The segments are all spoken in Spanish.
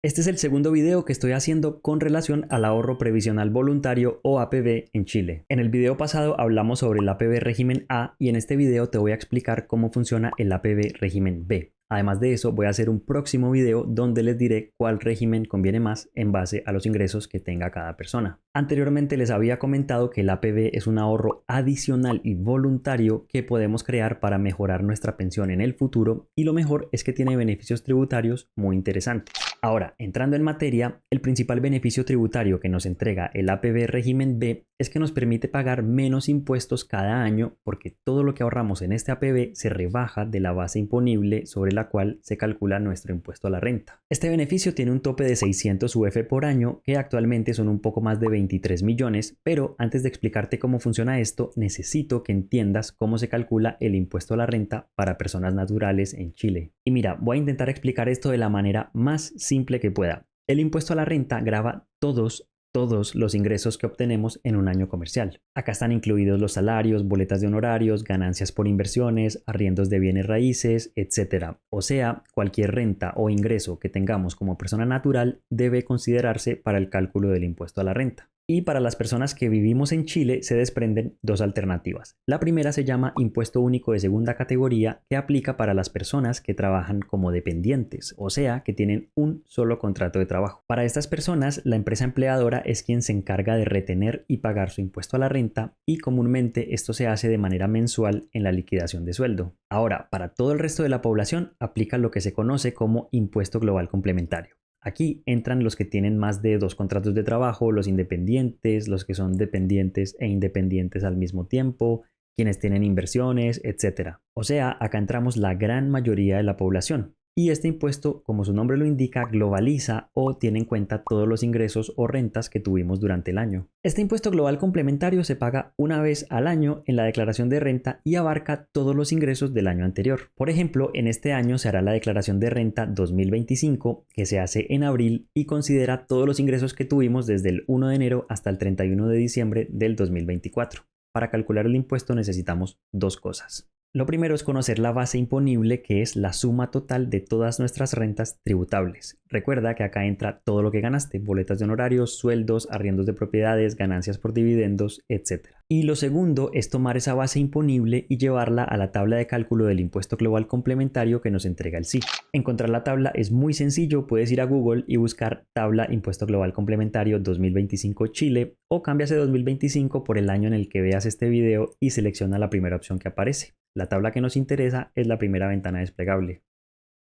Este es el segundo video que estoy haciendo con relación al ahorro previsional voluntario o APB en Chile. En el video pasado hablamos sobre el APB régimen A y en este video te voy a explicar cómo funciona el APB régimen B. Además de eso, voy a hacer un próximo video donde les diré cuál régimen conviene más en base a los ingresos que tenga cada persona. Anteriormente les había comentado que el APB es un ahorro adicional y voluntario que podemos crear para mejorar nuestra pensión en el futuro y lo mejor es que tiene beneficios tributarios muy interesantes. Ahora, entrando en materia, el principal beneficio tributario que nos entrega el APB régimen B es que nos permite pagar menos impuestos cada año porque todo lo que ahorramos en este APB se rebaja de la base imponible sobre la cual se calcula nuestro impuesto a la renta. Este beneficio tiene un tope de 600 UF por año, que actualmente son un poco más de 23 millones, pero antes de explicarte cómo funciona esto, necesito que entiendas cómo se calcula el impuesto a la renta para personas naturales en Chile. Y mira, voy a intentar explicar esto de la manera más simple que pueda. El impuesto a la renta grava todos los ingresos que obtenemos en un año comercial. Acá están incluidos los salarios, boletas de honorarios, ganancias por inversiones, arriendos de bienes raíces, etc. O sea, cualquier renta o ingreso que tengamos como persona natural debe considerarse para el cálculo del impuesto a la renta. Y para las personas que vivimos en Chile se desprenden dos alternativas. La primera se llama impuesto único de segunda categoría, que aplica para las personas que trabajan como dependientes, o sea, que tienen un solo contrato de trabajo. Para estas personas, la empresa empleadora es quien se encarga de retener y pagar su impuesto a la renta y comúnmente esto se hace de manera mensual en la liquidación de sueldo. Ahora, para todo el resto de la población aplica lo que se conoce como impuesto global complementario. Aquí entran los que tienen más de dos contratos de trabajo, los independientes, los que son dependientes e independientes al mismo tiempo, quienes tienen inversiones, etc. O sea, acá entramos la gran mayoría de la población. Y este impuesto, como su nombre lo indica, globaliza o tiene en cuenta todos los ingresos o rentas que tuvimos durante el año. Este impuesto global complementario se paga una vez al año en la declaración de renta y abarca todos los ingresos del año anterior. Por ejemplo, en este año se hará la declaración de renta 2025, que se hace en abril y considera todos los ingresos que tuvimos desde el 1 de enero hasta el 31 de diciembre del 2024. Para calcular el impuesto necesitamos dos cosas. Lo primero es conocer la base imponible, que es la suma total de todas nuestras rentas tributables. Recuerda que acá entra todo lo que ganaste, boletas de honorarios, sueldos, arriendos de propiedades, ganancias por dividendos, etc. Y lo segundo es tomar esa base imponible y llevarla a la tabla de cálculo del impuesto global complementario que nos entrega el SIC. Encontrar la tabla es muy sencillo, puedes ir a Google y buscar tabla impuesto global complementario 2025 Chile o cámbiase 2025 por el año en el que veas este video y selecciona la primera opción que aparece. La tabla que nos interesa es la primera ventana desplegable.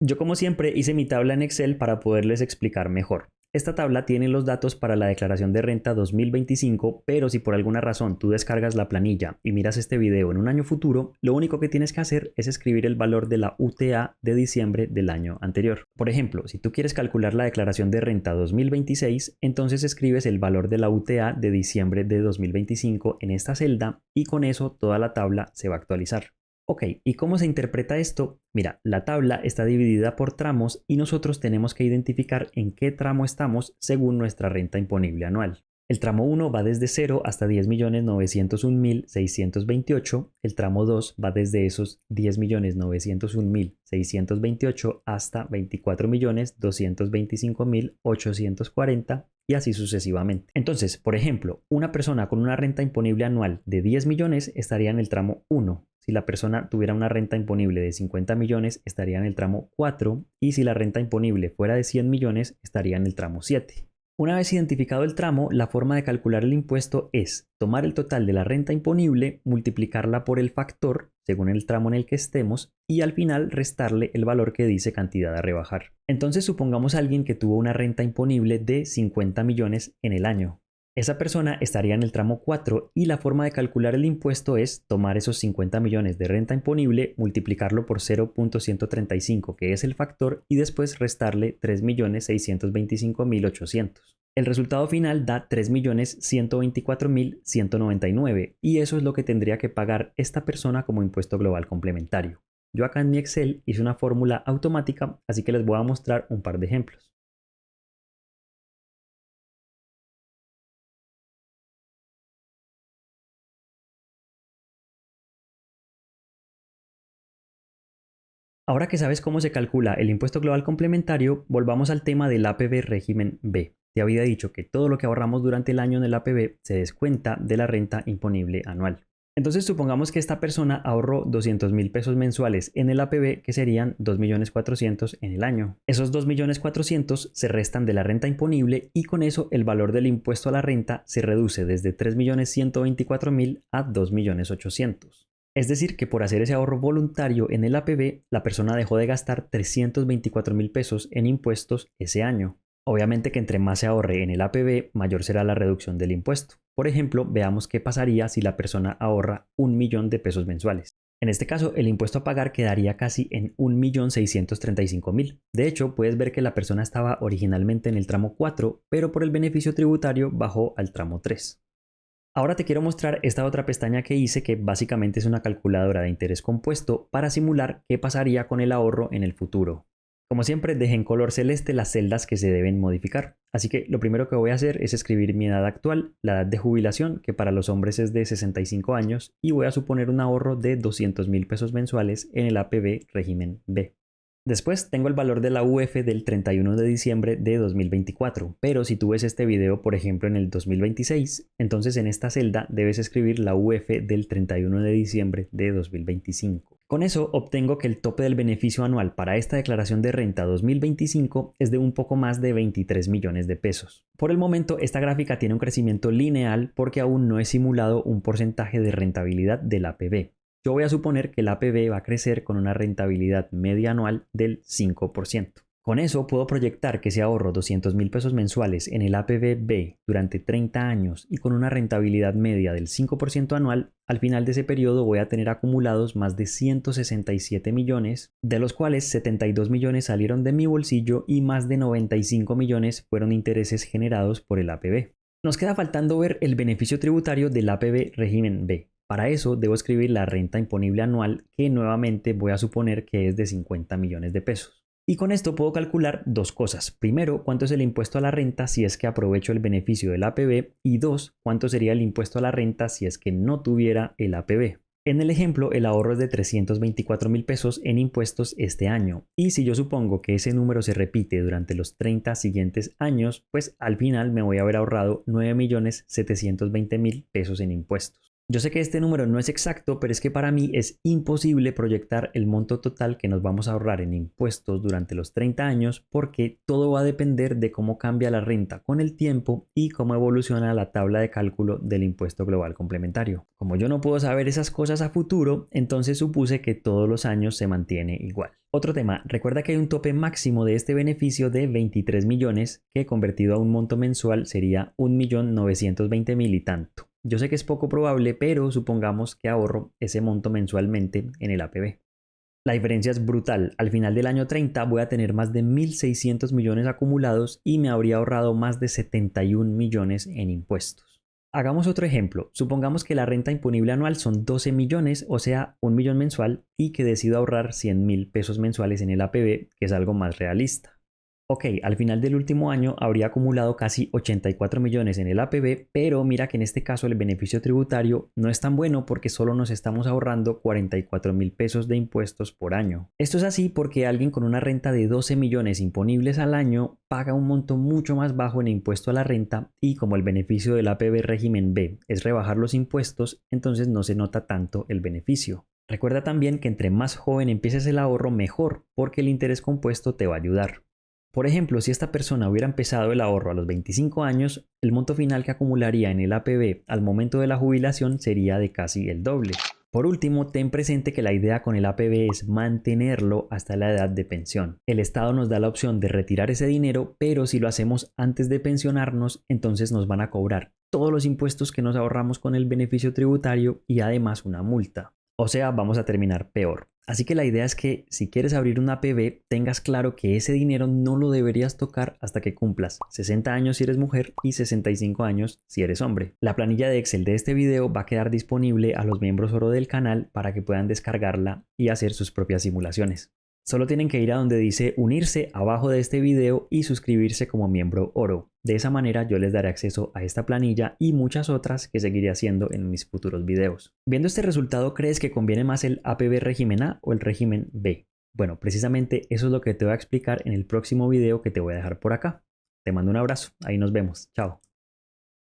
Yo como siempre hice mi tabla en Excel para poderles explicar mejor. Esta tabla tiene los datos para la declaración de renta 2025, pero si por alguna razón tú descargas la planilla y miras este video en un año futuro, lo único que tienes que hacer es escribir el valor de la UTA de diciembre del año anterior. Por ejemplo, si tú quieres calcular la declaración de renta 2026, entonces escribes el valor de la UTA de diciembre de 2025 en esta celda y con eso toda la tabla se va a actualizar. Ok, ¿y cómo se interpreta esto? Mira, la tabla está dividida por tramos y nosotros tenemos que identificar en qué tramo estamos según nuestra renta imponible anual. El tramo 1 va desde 0 hasta 10.901.628, el tramo 2 va desde esos 10.901.628 hasta 24.225.840 y así sucesivamente. Entonces, por ejemplo, una persona con una renta imponible anual de 10 millones estaría en el tramo 1. Si la persona tuviera una renta imponible de 50 millones, estaría en el tramo 4 y si la renta imponible fuera de 100 millones, estaría en el tramo 7. Una vez identificado el tramo, la forma de calcular el impuesto es tomar el total de la renta imponible, multiplicarla por el factor, según el tramo en el que estemos, y al final restarle el valor que dice cantidad a rebajar. Entonces supongamos a alguien que tuvo una renta imponible de 50 millones en el año. Esa persona estaría en el tramo 4 y la forma de calcular el impuesto es tomar esos 50 millones de renta imponible, multiplicarlo por 0.135, que es el factor, y después restarle 3.625.800. El resultado final da 3.124.199 y eso es lo que tendría que pagar esta persona como impuesto global complementario. Yo acá en mi Excel hice una fórmula automática, así que les voy a mostrar un par de ejemplos. Ahora que sabes cómo se calcula el impuesto global complementario, volvamos al tema del APB régimen B. Te había dicho que todo lo que ahorramos durante el año en el APB se descuenta de la renta imponible anual. Entonces supongamos que esta persona ahorró 200.000 pesos mensuales en el APB, que serían 2.400.000 en el año. Esos 2.400.000 se restan de la renta imponible y con eso el valor del impuesto a la renta se reduce desde 3.124.000 a 2.800.000. Es decir, que por hacer ese ahorro voluntario en el APB, la persona dejó de gastar 324.000 pesos en impuestos ese año. Obviamente que entre más se ahorre en el APB, mayor será la reducción del impuesto. Por ejemplo, veamos qué pasaría si la persona ahorra 1.000.000 de pesos mensuales. En este caso, el impuesto a pagar quedaría casi en 1.635.000. De hecho, puedes ver que la persona estaba originalmente en el tramo 4, pero por el beneficio tributario bajó al tramo 3. Ahora te quiero mostrar esta otra pestaña que hice, que básicamente es una calculadora de interés compuesto para simular qué pasaría con el ahorro en el futuro. Como siempre, dejé en color celeste las celdas que se deben modificar. Así que lo primero que voy a hacer es escribir mi edad actual, la edad de jubilación, que para los hombres es de 65 años, y voy a suponer un ahorro de 200.000 pesos mensuales en el APB régimen B. Después tengo el valor de la UF del 31 de diciembre de 2024, pero si tú ves este video por ejemplo en el 2026, entonces en esta celda debes escribir la UF del 31 de diciembre de 2025. Con eso obtengo que el tope del beneficio anual para esta declaración de renta 2025 es de un poco más de 23 millones de pesos. Por el momento esta gráfica tiene un crecimiento lineal porque aún no he simulado un porcentaje de rentabilidad del APB. Yo voy a suponer que el APB va a crecer con una rentabilidad media anual del 5%. Con eso puedo proyectar que si ahorro 200.000 pesos mensuales en el APB B durante 30 años y con una rentabilidad media del 5% anual, al final de ese periodo voy a tener acumulados más de 167 millones, de los cuales 72 millones salieron de mi bolsillo y más de 95 millones fueron intereses generados por el APB. Nos queda faltando ver el beneficio tributario del APB régimen B. Para eso debo escribir la renta imponible anual, que nuevamente voy a suponer que es de 50 millones de pesos. Y con esto puedo calcular dos cosas. Primero, cuánto es el impuesto a la renta si es que aprovecho el beneficio del APB, y dos, cuánto sería el impuesto a la renta si es que no tuviera el APB. En el ejemplo, el ahorro es de 324.000 pesos en impuestos este año, y si yo supongo que ese número se repite durante los 30 siguientes años, pues al final me voy a haber ahorrado 9.720.000 pesos en impuestos. Yo sé que este número no es exacto, pero es que para mí es imposible proyectar el monto total que nos vamos a ahorrar en impuestos durante los 30 años porque todo va a depender de cómo cambia la renta con el tiempo y cómo evoluciona la tabla de cálculo del impuesto global complementario. Como yo no puedo saber esas cosas a futuro, entonces supuse que todos los años se mantiene igual. Otro tema, recuerda que hay un tope máximo de este beneficio de 23 millones que convertido a un monto mensual sería 1.920.000 y tanto. Yo sé que es poco probable, pero supongamos que ahorro ese monto mensualmente en el APB. La diferencia es brutal. Al final del año 30 voy a tener más de 1.600 millones acumulados y me habría ahorrado más de 71 millones en impuestos. Hagamos otro ejemplo. Supongamos que la renta imponible anual son 12 millones, o sea, 1 millón mensual, y que decido ahorrar 100.000 pesos mensuales en el APB, que es algo más realista. Ok, al final del último año habría acumulado casi 84 millones en el APB, pero mira que en este caso el beneficio tributario no es tan bueno porque solo nos estamos ahorrando 44.000 pesos de impuestos por año. Esto es así porque alguien con una renta de 12 millones imponibles al año paga un monto mucho más bajo en impuesto a la renta y como el beneficio del APB régimen B es rebajar los impuestos, entonces no se nota tanto el beneficio. Recuerda también que entre más joven empieces el ahorro mejor porque el interés compuesto te va a ayudar. Por ejemplo, si esta persona hubiera empezado el ahorro a los 25 años, el monto final que acumularía en el APB al momento de la jubilación sería de casi el doble. Por último, ten presente que la idea con el APB es mantenerlo hasta la edad de pensión. El Estado nos da la opción de retirar ese dinero, pero si lo hacemos antes de pensionarnos, entonces nos van a cobrar todos los impuestos que nos ahorramos con el beneficio tributario y además una multa. O sea, vamos a terminar peor. Así que la idea es que si quieres abrir una APB, tengas claro que ese dinero no lo deberías tocar hasta que cumplas 60 años si eres mujer y 65 años si eres hombre. La planilla de Excel de este video va a quedar disponible a los miembros oro del canal para que puedan descargarla y hacer sus propias simulaciones. Solo tienen que ir a donde dice unirse abajo de este video y suscribirse como miembro oro. De esa manera yo les daré acceso a esta planilla y muchas otras que seguiré haciendo en mis futuros videos. Viendo este resultado, ¿crees que conviene más el APB régimen A o el régimen B? Bueno, precisamente eso es lo que te voy a explicar en el próximo video que te voy a dejar por acá. Te mando un abrazo, ahí nos vemos, chao.